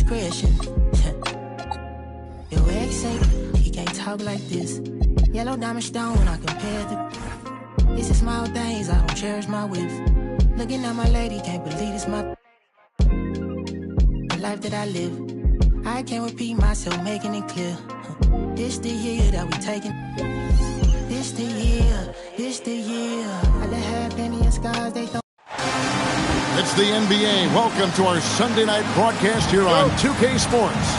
discretion. Your ex say he can't talk like this. Yellow diamond stone, I compare the. It's the small things, I don't cherish my whips. Looking at my lady, can't believe it's the life that I live. I can't repeat myself, making it clear. This the year that we taking. This the year, this the year. I done had plenty of scars, they throw. It's the NBA. Welcome to our Sunday night broadcast here on 2K Sports.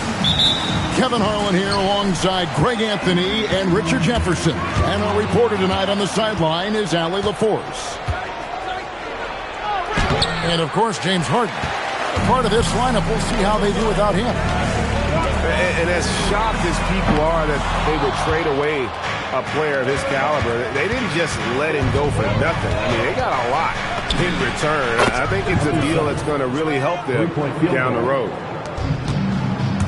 Kevin Harlan here alongside Greg Anthony and Richard Jefferson. And our reporter tonight on the sideline is Allie LaForce. And, of course, James Harden. Part of this lineup, we'll see how they do without him. And as shocked as people are that they would trade away a player of his caliber, they didn't just let him go for nothing. I mean, they got a lot in return. I think it's a deal that's going to really help them down the road.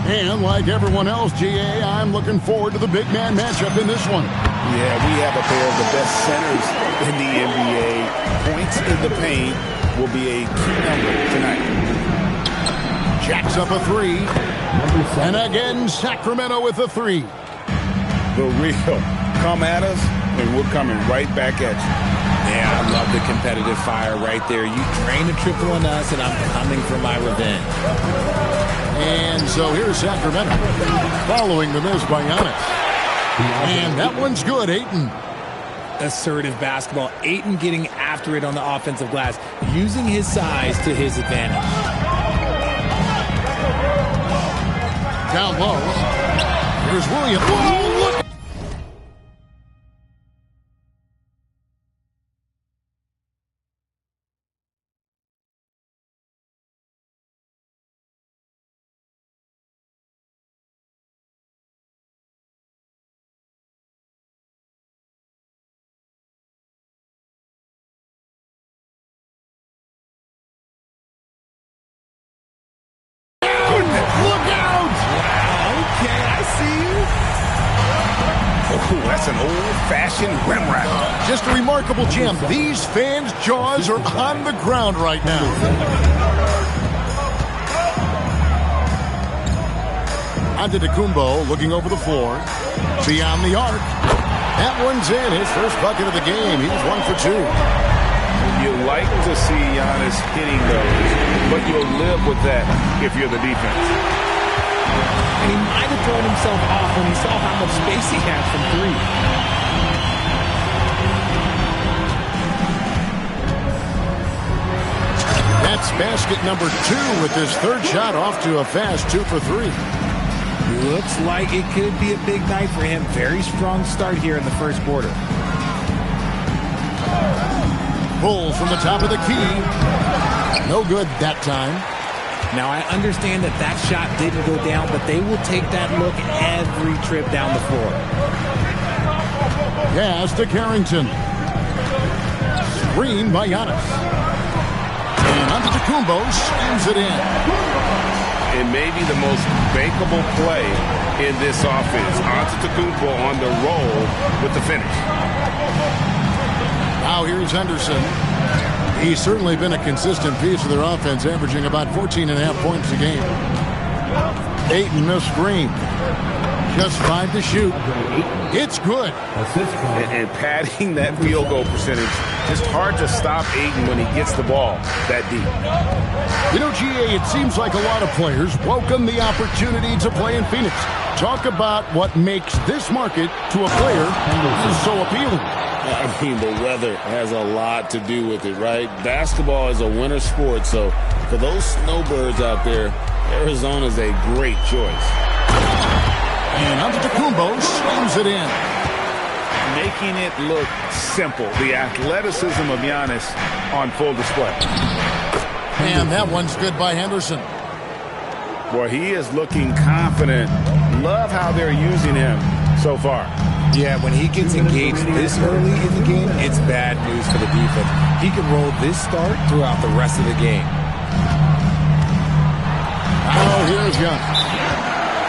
And like everyone else, GA, I'm looking forward to the big man matchup in this one. Yeah, we have a pair of the best centers in the NBA. Points in the paint will be a key number tonight. Jacks up a three. And again, Sacramento with a three. The real. Come at us, and we're coming right back at you. Yeah, I love the competitive fire right there. You drain a triple on us, and I'm coming for my revenge. And so here's Sacramento following the miss by Giannis. And that one's good, Ayton. Assertive basketball. Ayton getting after it on the offensive glass, using his size to his advantage. Down low. Here's Williams. Whoa, look! That's an old-fashioned rim wrap. Just a remarkable gem. These fans' jaws are on the ground right now. Antetokounmpo looking over the floor. Beyond the arc. That one's in. His first bucket of the game. He's 1 for 2. You like to see Giannis hitting those, but you'll live with that if you're the defense. And he might have thrown himself off when he saw how much space he had from three. That's basket number 2 with his third shot off to a fast 2 for 3. Looks like it could be a big night for him. Very strong start here in the first quarter. Pulls from the top of the key. No good that time. Now, I understand that that shot didn't go down, but they will take that look every trip down the floor. Pass to Carrington. Screen by Giannis. And Antetokounmpo slams it in. It may be the most bankable play in this offense. Antetokounmpo on the roll with the finish. Now here's Henderson. He's certainly been a consistent piece of their offense, averaging about 14.5 points a game. Ayton missed screen. Just 5 to shoot. It's good. And padding that field goal percentage, just hard to stop Ayton when he gets the ball that deep. You know, GA, it seems like a lot of players welcome the opportunity to play in Phoenix. Talk about what makes this market to a player so appealing. I mean, the weather has a lot to do with it, right? Basketball is a winter sport, so for those snowbirds out there, Arizona's a great choice. And Antetokounmpo slams it in. Making it look simple. The athleticism of Giannis on full display. And that one's good by Henderson. Boy, he is looking confident. Love how they're using him so far. Yeah, when he gets engaged this early in the game, it's bad news for the defense. He can roll this start throughout the rest of the game. Oh, here's Giannis.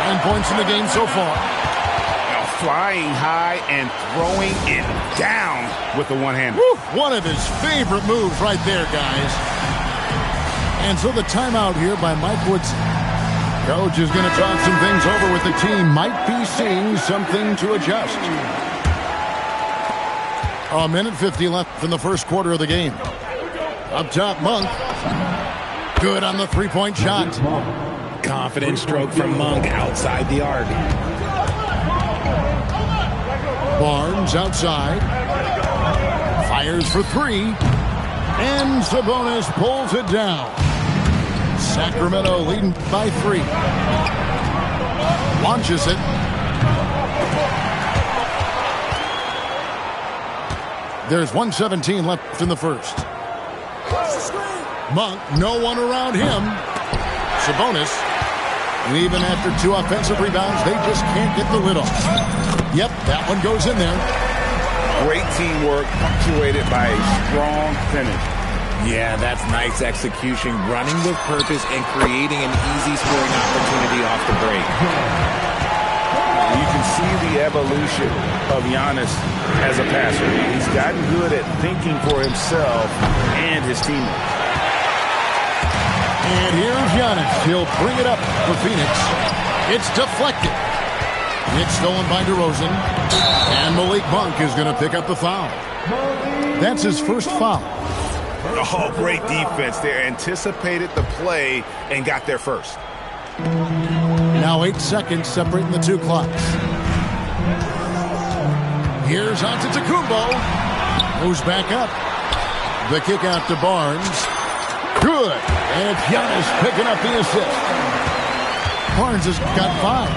9 points in the game so far. Now flying high and throwing it down with the one-hander. One of his favorite moves right there, guys. And so the timeout here by Mike Woodson. Coach is going to talk some things over with the team. Might be seeing something to adjust. A minute 50 left in the first quarter of the game. Up top, Monk. Good on the three-point shot. Confident stroke from Monk outside the arc. Barnes outside. Fires for three. And Sabonis pulls it down. Sacramento leading by 3. Launches it. There's 1:17 left in the first. Monk, no one around him. Sabonis. And even after 2 offensive rebounds, they just can't get the lid off. Yep, that one goes in there. Great teamwork, punctuated by a strong finish. Yeah, that's nice execution, running with purpose and creating an easy scoring opportunity off the break. You can see the evolution of Giannis as a passer. He's gotten good at thinking for himself and his teammates. And here's Giannis. He'll bring it up for Phoenix. It's deflected. It's stolen by DeRozan. And Malik Monk is going to pick up the foul. That's his first foul. Oh, great defense there. Anticipated the play and got there first. Now 8 seconds separating the 2 clocks. Here's Antetokounmpo. Moves back up. The kick out to Barnes. Good. And Giannis picking up the assist. Barnes has got 5.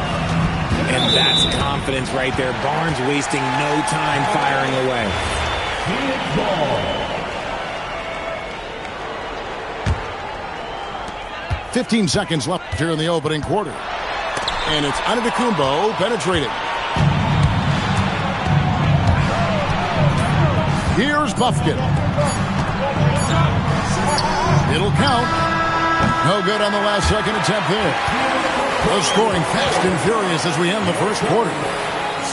And that's confidence right there. Barnes wasting no time firing away. 15 seconds left here in the opening quarter. And it's Antetokounmpo penetrating. Here's Bufkin. It'll count. No good on the last second attempt there. We're scoring fast and furious as we end the first quarter.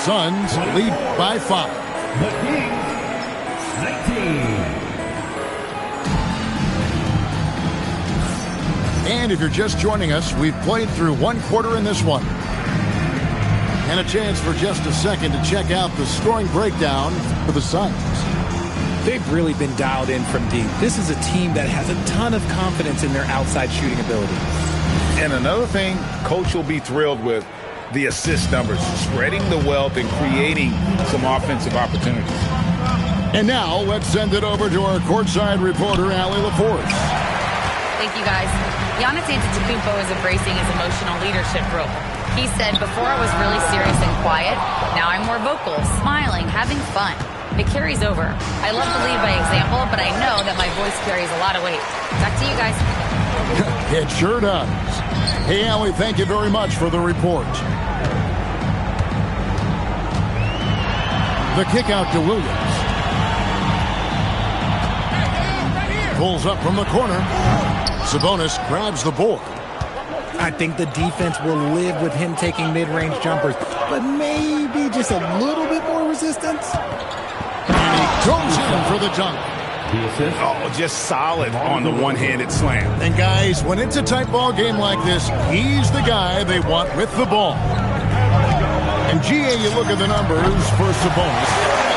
Suns lead by 5. The Kings, 19. And if you're just joining us, we've played through 1 quarter in this one. And a chance for just a second to check out the scoring breakdown for the Suns. They've really been dialed in from deep. This is a team that has a ton of confidence in their outside shooting ability. And another thing, Coach will be thrilled with the assist numbers, spreading the wealth and creating some offensive opportunities. And now let's send it over to our courtside reporter, Allie LaForce. Thank you, guys. Giannis Antetokounmpo is embracing his emotional leadership role. He said, before I was really serious and quiet, now I'm more vocal, smiling, having fun. It carries over. I love to lead by example, but I know that my voice carries a lot of weight. Back to you guys. It sure does. Hey, Allie, thank you very much for the report. The kick out to Williams. Pulls up from the corner. Sabonis grabs the board. I think the defense will live with him taking mid-range jumpers, but maybe just a little bit more resistance. And he goes in for the dunk. Oh, just solid on the one-handed slam. And guys, when it's a tight ball game like this, he's the guy they want with the ball. And GA, you look at the numbers for Sabonis.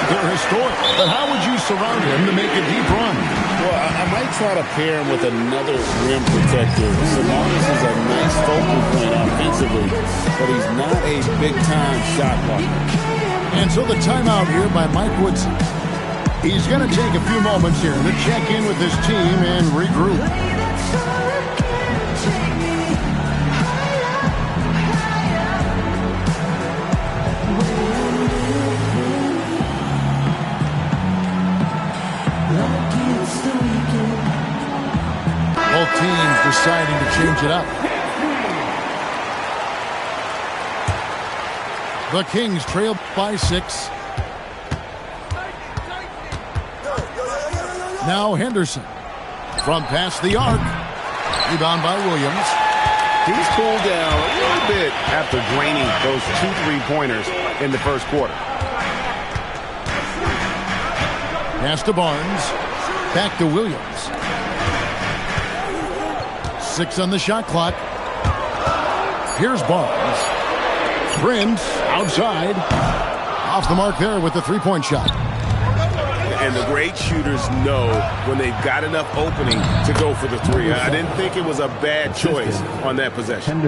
They're historic. But how would you surround him to make a deep run? Well, I might try to pair him with another rim protector. Sabonis is a nice focal point offensively, but he's not a big-time shot blocker. And so the timeout here by Mike Woodson. He's going to take a few moments here to check in with his team and regroup. Both teams deciding to change it up. The Kings trail by 6. Now Henderson from past the arc. Rebound by Williams. He's cooled down a little bit after draining those 2 3-pointers in the first quarter. Pass to Barnes. Back to Williams. 6 on the shot clock. Here's Barnes. Prince outside. Off the mark there with the three-point shot. And the great shooters know when they've got enough opening to go for the three. I didn't think it was a bad choice on that possession.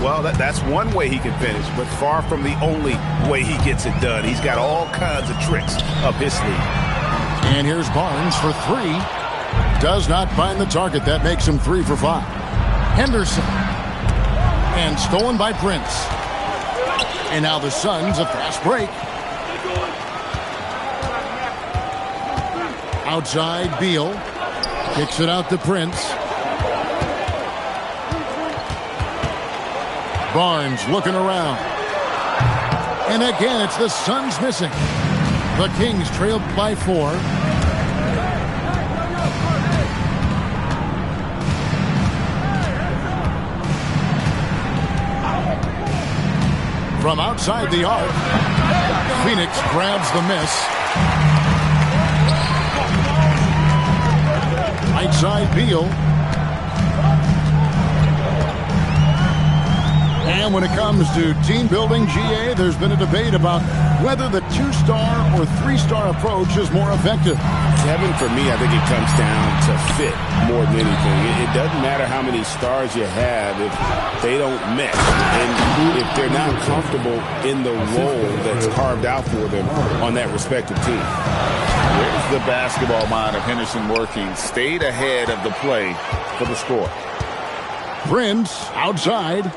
Well, that's one way he can finish, but far from the only way he gets it done. He's got all kinds of tricks up his sleeve. And here's Barnes for three. Does not find the target. That makes him 3 for 5. Henderson. And stolen by Prince. And now the Suns a fast break. Outside Beal. Kicks it out to Prince. Barnes looking around. And again, it's the Suns missing. The Kings trailed by 4. From outside the arc, Phoenix grabs the miss. Right side Beal. And when it comes to team building, GA, there's been a debate about whether the 2-star or 3-star approach is more effective. Kevin, for me, I think it comes down to fit more than anything. It doesn't matter how many stars you have if they don't mesh. And if they're not comfortable in the role that's carved out for them on that respective team. There's the basketball mind of Henderson working. Stayed ahead of the play for the score. Prince outside.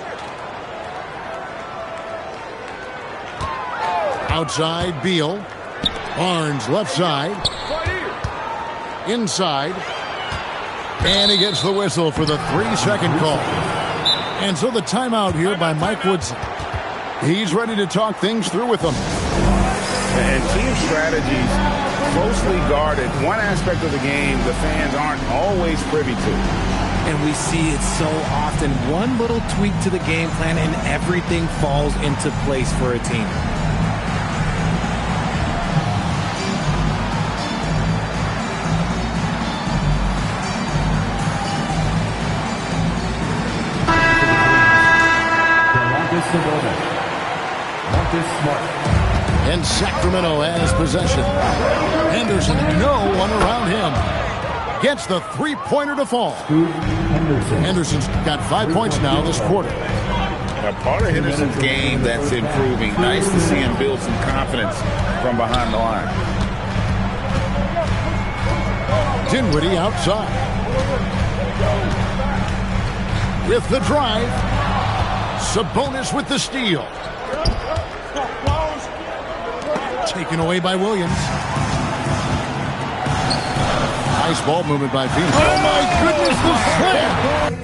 Outside Beal. Barnes left side. Inside. And he gets the whistle for the 3-second call. And so the timeout here by Mike Woodson. He's ready to talk things through with them. And team strategies closely guarded. One aspect of the game the fans aren't always privy to. And we see it so often. One little tweak to the game plan and everything falls into place for a team. And Sacramento has possession. Henderson, no one around him. Gets the three-pointer to fall. Henderson's got 5 points now this quarter. A part of Henderson's game that's improving. Nice to see him build some confidence from behind the line. Dinwiddie outside. With the drive. Sabonis with the steal. Taken away by Williams. Nice ball movement by Phoenix. Oh my goodness, the slam!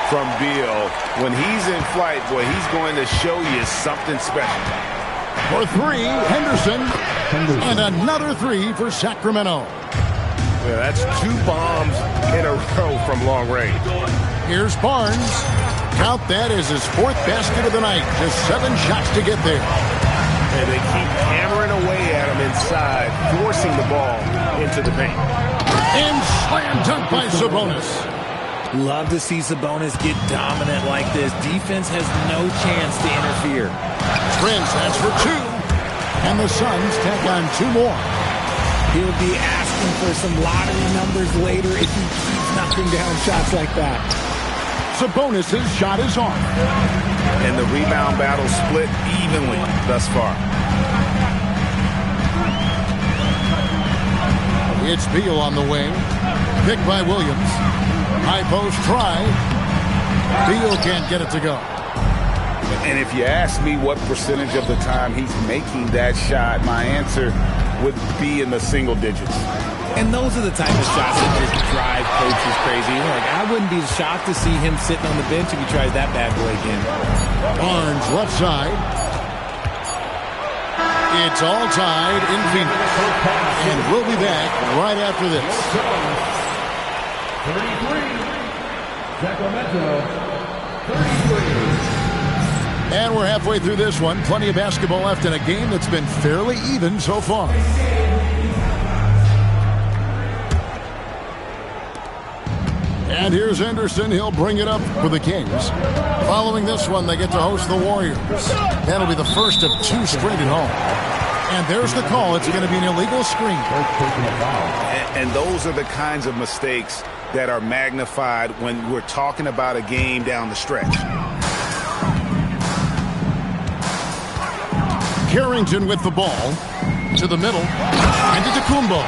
from Beal. When he's in flight, boy, he's going to show you something special. For three, Henderson. And another three for Sacramento. Yeah, that's 2 bombs in a row from long range. Here's Barnes. Count that as his 4th basket of the night. Just 7 shots to get there. And they keep hammering away at him inside, forcing the ball into the paint. And slam dunk by Sabonis. Love to see Sabonis get dominant like this. Defense has no chance to interfere. Prince, that's for 2. And the Suns tack on 2 more. He'll be asking for some lottery numbers later if he keeps knocking down shots like that. Sabonis' shot is off. And the rebound battle split evenly thus far. It's Beal on the wing. Picked by Williams. High post try. Beal can't get it to go. And if you ask me what percentage of the time he's making that shot, my answer would be in the single digits. And those are the type of shots that just drive coaches crazy. Like, I wouldn't be shocked to see him sitting on the bench if he tries that bad boy again. Barnes left side. It's all tied in Phoenix. And we'll be back right after this. 33. Sacramento. 33. And we're halfway through this one. Plenty of basketball left in a game that's been fairly even so far. And here's Anderson. He'll bring it up for the Kings. Following this one, they get to host the Warriors. That'll be the first of 2 straight at home. And there's the call. It's going to be an illegal screen. And those are the kinds of mistakes that are magnified when we're talking about a game down the stretch. Carrington with the ball to the middle and to Tecumbo.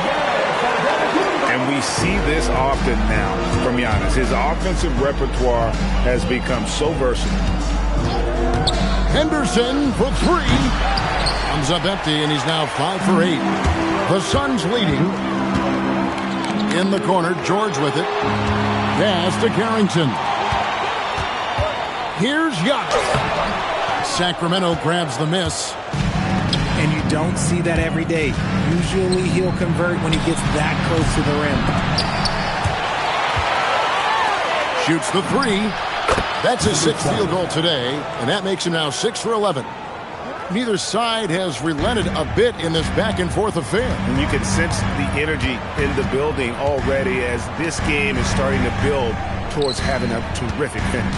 And we see this often now from Giannis. His offensive repertoire has become so versatile. Henderson for 3. Comes up empty, and he's now 5 for 8. The Suns leading. In the corner, George with it. Pass to Carrington. Here's Giannis. Sacramento grabs the miss. And you don't see that every day. Usually he'll convert when he gets that close to the rim. Shoots the 3. That's his 6th field goal today, and that makes him now 6 for 11. Neither side has relented a bit in this back-and-forth affair. And you can sense the energy in the building already as this game is starting to build towards having a terrific finish.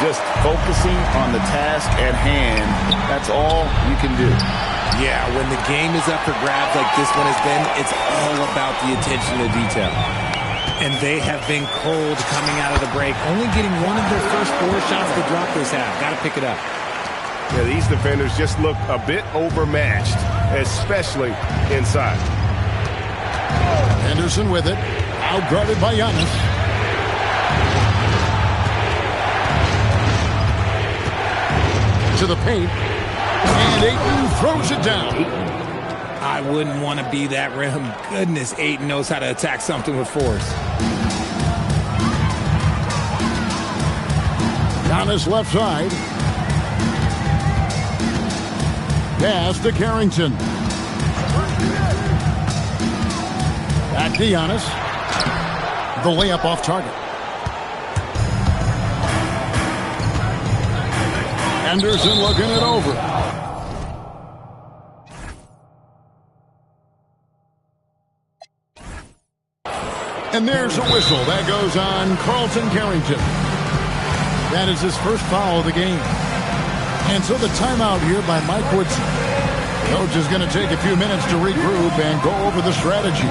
Just focusing on the task at hand, that's all you can do. Yeah, when the game is up for grabs like this one has been, it's all about the attention to detail. And they have been cold coming out of the break, only getting one of their first 4 shots to drop this half. Got to pick it up. Yeah, these defenders just look a bit overmatched, especially inside. Henderson with it, outguarded by Giannis. To the paint, and Ayton throws it down. I wouldn't want to be that rim. Goodness, Ayton knows how to attack something with force. Giannis left side. Pass to Carrington. Back to Giannis. the layup off target. Henderson looking it over. And there's a whistle. That goes on Carlton Carrington. That is his first foul of the game. And so the timeout here by Mike Woodson. Coach is going to take a few minutes to regroup and go over the strategy.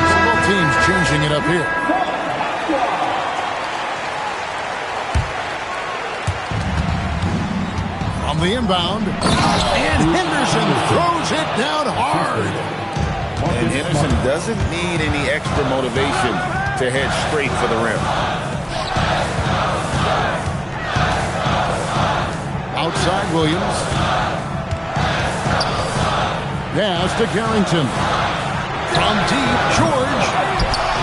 So both teams changing it up here. On the inbound, and Henderson throws it down hard. And Henderson doesn't need any extra motivation to head straight for the rim. Outside Williams. Pass to Carrington. From deep, George.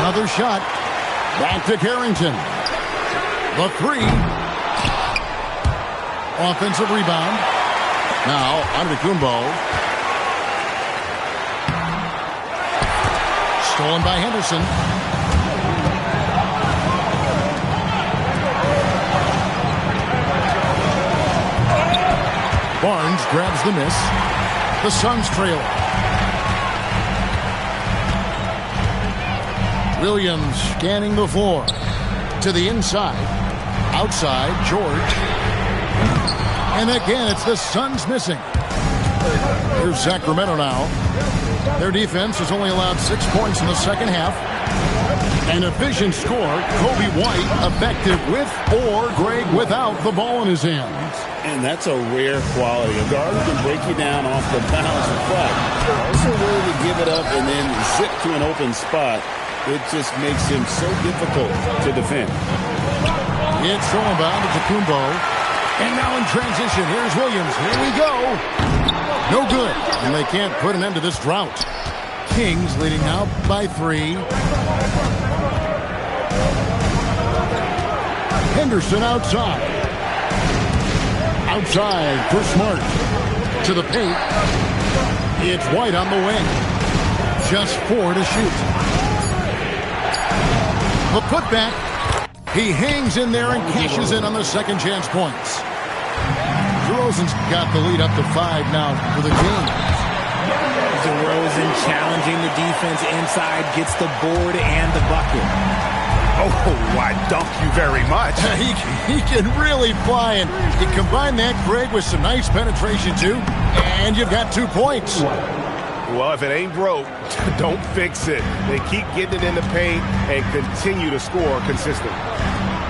Another shot. Back to Carrington. The three. Offensive rebound. Now, Antetokounmpo. Stolen by Henderson. Barnes grabs the miss. The Suns trail. Williams scanning the floor. To the inside. Outside, George. And again, it's the Suns missing. Here's Sacramento now. Their defense has only allowed 6 points in the second half. An efficient score, Kobe White effective with or Greg without the ball in his hands. And that's a rare quality. A guard who can break you down off the bounce and flat. Also willing to give it up and then zip to an open spot. It just makes him so difficult to defend. It's thrown down to Antetokounmpo. And now in transition, here's Williams. Here we go. No good. And they can't put an end to this drought. Kings leading now by 3. Henderson outside. Outside for Smart. To the paint. It's White on the wing. Just 4 to shoot. The putback. He hangs in there and cashes in on the second chance points. DeRozan's got the lead up to 5 now for the Kings. DeRozan challenging the defense inside, gets the board and the bucket. Oh, why, thank you very much. He can really fly, and you combine that, Greg, with some nice penetration, too, and you've got 2 points. Well, if it ain't broke, don't fix it. They keep getting it in the paint and continue to score consistently.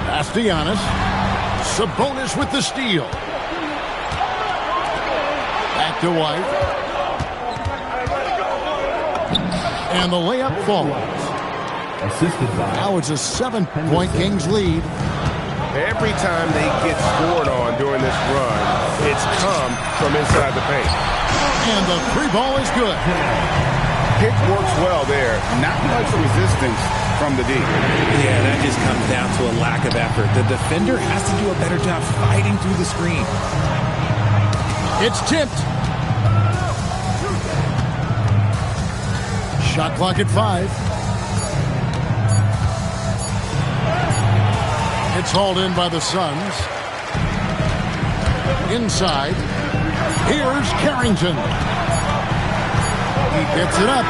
Pass to Giannis. Sabonis with the steal. Back to White. And the layup falls. Now it's a 7-point Kings lead. Every time they get scored on during this run, it's come from inside the paint. And the 3 ball is good. Pick works well there. Not much resistance from the D. Yeah, that just comes down to a lack of effort. The defender has to do a better job fighting through the screen. It's tipped. Shot clock at 5. It's hauled in by the Suns. Inside. Here's Carrington. He gets it up.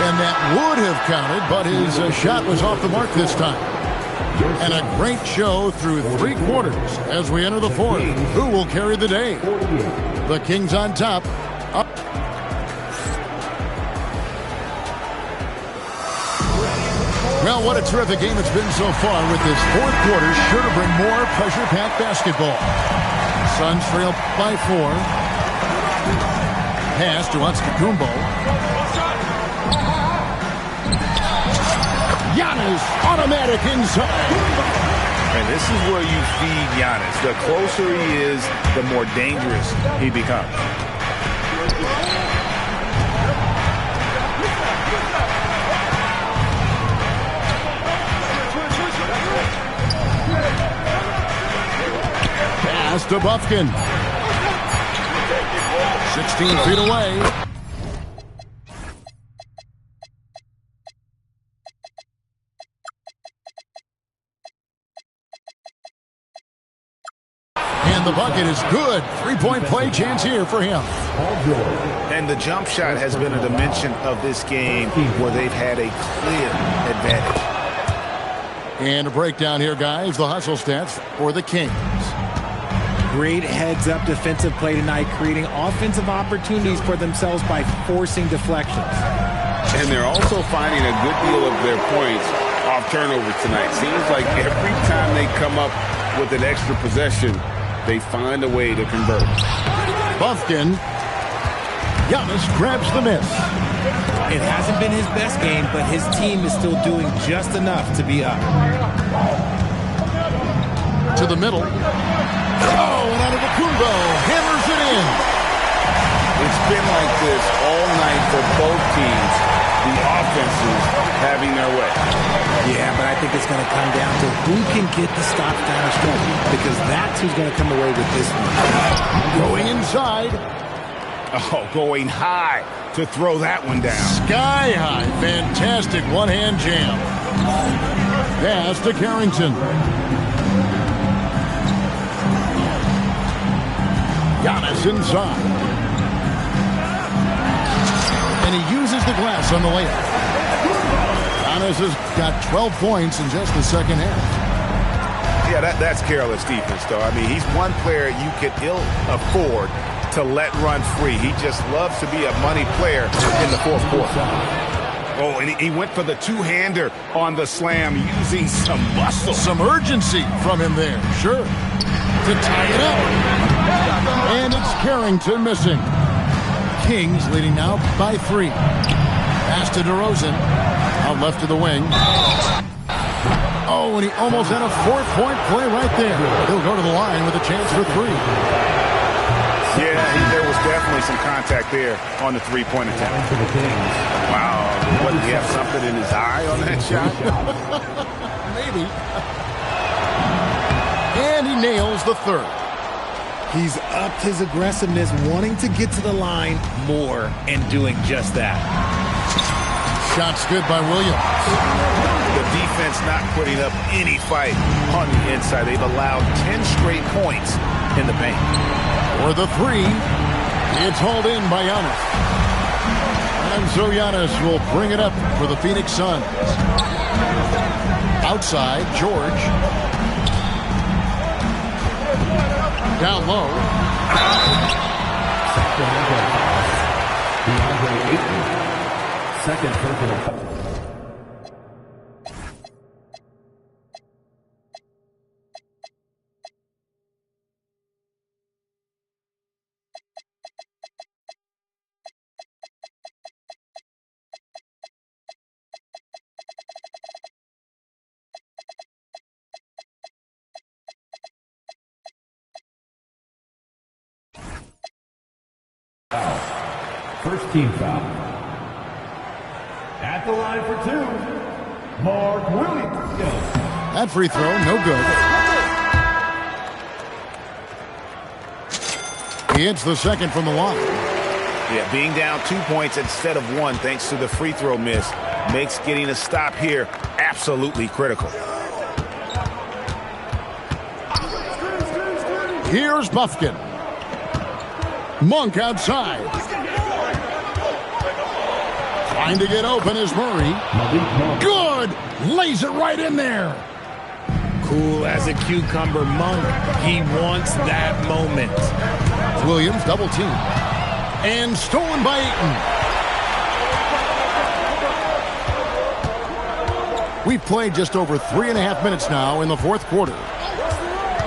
And that would have counted, but his shot was off the mark this time. And a great show through 3 quarters as we enter the 4th. Who will carry the day? The Kings on top. Up. Well, what a terrific game it's been so far with this 4th quarter. Sure to bring more pressure-packed basketball. Suns trail by 4. Pass to Antetokounmpo. Giannis, automatic inside. And this is where you feed Giannis. The closer he is, the more dangerous he becomes. Pass to Bufkin. 16 feet away. And the bucket is good. Three-point play chance here for him. And the jump shot has been a dimension of this game where they've had a clear advantage. And a breakdown here, guys. The hustle stats for the Kings. Great heads-up defensive play tonight, creating offensive opportunities for themselves by forcing deflections. And they're also finding a good deal of their points off turnovers tonight. Seems like every time they come up with an extra possession, they find a way to convert. Bufkin. Giannis grabs the miss. It hasn't been his best game, but his team is still doing just enough to be up. To the middle. Oh, and Antetokounmpo hammers it in. It's been like this all night for both teams. The offenses having their way. Yeah, but I think it's going to come down to who can get the stops down the stretch, because that's who's going to come away with this one. Going inside. Oh, going high to throw that one down. Sky high. Fantastic one-hand jam. Pass to Carrington. Giannis inside. And he uses the glass on the layup. Giannis has got 12 points in just the second half. Yeah, that's careless defense, though. I mean, he's one player you could ill afford to let run free. He just loves to be a money player in the fourth quarter. Oh, and he went for the two-hander on the slam using some muscle. Some urgency from him there, sure. To tie it up. And it's Carrington missing. Kings leading now by 3. Pass to DeRozan. Out left to the wing. Oh, and he almost had a 4-point play right there. He'll go to the line with a chance for 3. Yeah, there was definitely some contact there on the three-point attempt. Wow. What, did he have something in his eye on that shot? Maybe. And he nails the third. He's upped his aggressiveness, wanting to get to the line more, and doing just that. Shot's good by Williams. The defense not putting up any fight on the inside. They've allowed 10 straight points in the paint. For the 3, it's hauled in by Giannis. And so Giannis will bring it up for the Phoenix Suns. Outside, George. Down low. Second personal. First team foul. At the line for 2, Mark Williams. That free throw, no good. He hits the second from the line. Yeah, being down 2 points instead of 1 thanks to the free throw miss makes getting a stop here absolutely critical. Here's Bufkin. Monk outside. Trying to get open is Murray. Good! Lays it right in there. Cool as a cucumber. Monk, he wants that moment. Williams double team. And stolen by Ayton. We've played just over 3.5 minutes now in the fourth quarter.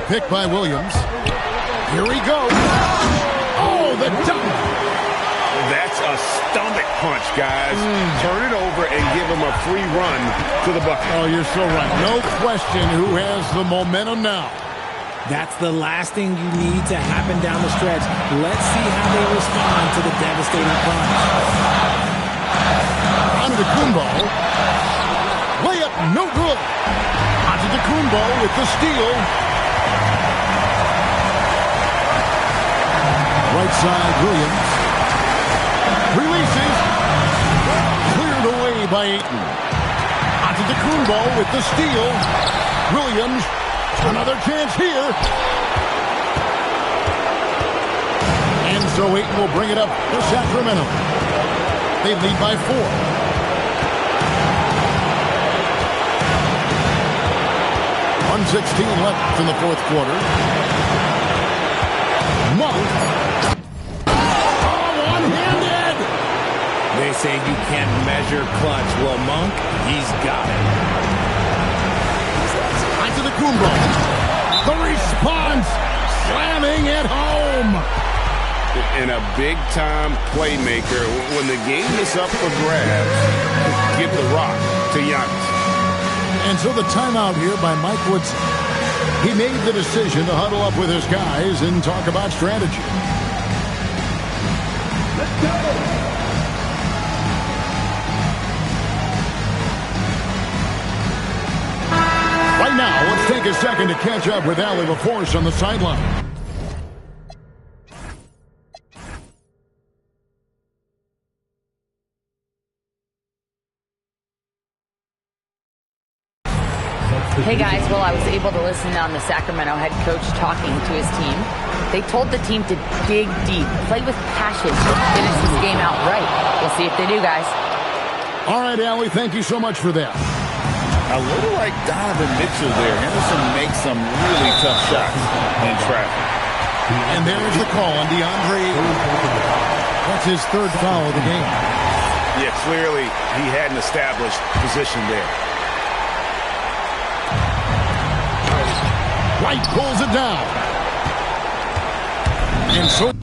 Picked by Williams. Here he goes. Oh, the dunk. That's a stomach punch, guys. Turn it over and give him a free run to the bucket. Oh, you're so right. No question who has the momentum now. That's the last thing you need to happen down the stretch. Let's see how they respond to the devastating punch. Antetokounmpo. Layup, no good. Antetokounmpo with the steal. Right side, Williams. Releases. Cleared away by Ayton. Antetokounmpo with the steal. Williams, another chance here. And so Ayton will bring it up to Sacramento. They lead by 4. .116 left in the fourth quarter. Monk. Oh, one-handed! They say you can't measure clutch. Well, Monk, he's got it. Antetokounmpo. The response. Slamming it home. And a big-time playmaker. When the game is up for grabs, give the rock to Giannis. And so the timeout here by Mike Woodson. He made the decision to huddle up with his guys and talk about strategy. Let's go! Right now, let's take a second to catch up with Allie LaForce on the sideline. Hey guys, well, I was able to listen on the Sacramento head coach talking to his team. They told the team to dig deep, play with passion, finish this game out right. We'll see if they do, guys. All right, Allie, thank you so much for that. A little like Donovan Mitchell there. Henderson makes some really tough shots in traffic. And there's the call on DeAndre. That's his third foul of the game. Yeah, clearly he hadn't established position there. White pulls it down. And so...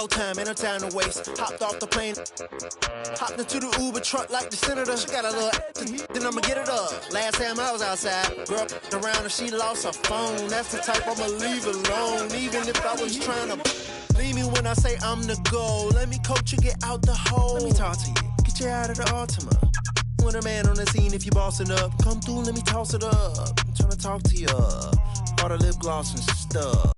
Time, ain't no time to waste. Hopped off the plane, hopped into the Uber truck like the senator. She got a little then I'ma get it up. Last time I was outside, girl around and she lost her phone. That's the type I'ma leave alone, even if I was trying to leave me when I say I'm the goal. Let me coach you, get out the hole. Let me talk to you, get you out of the Altima. When a man on the scene, if you bossing up, come through, let me toss it up. I'm trying to talk to you, all the lip gloss and stuff.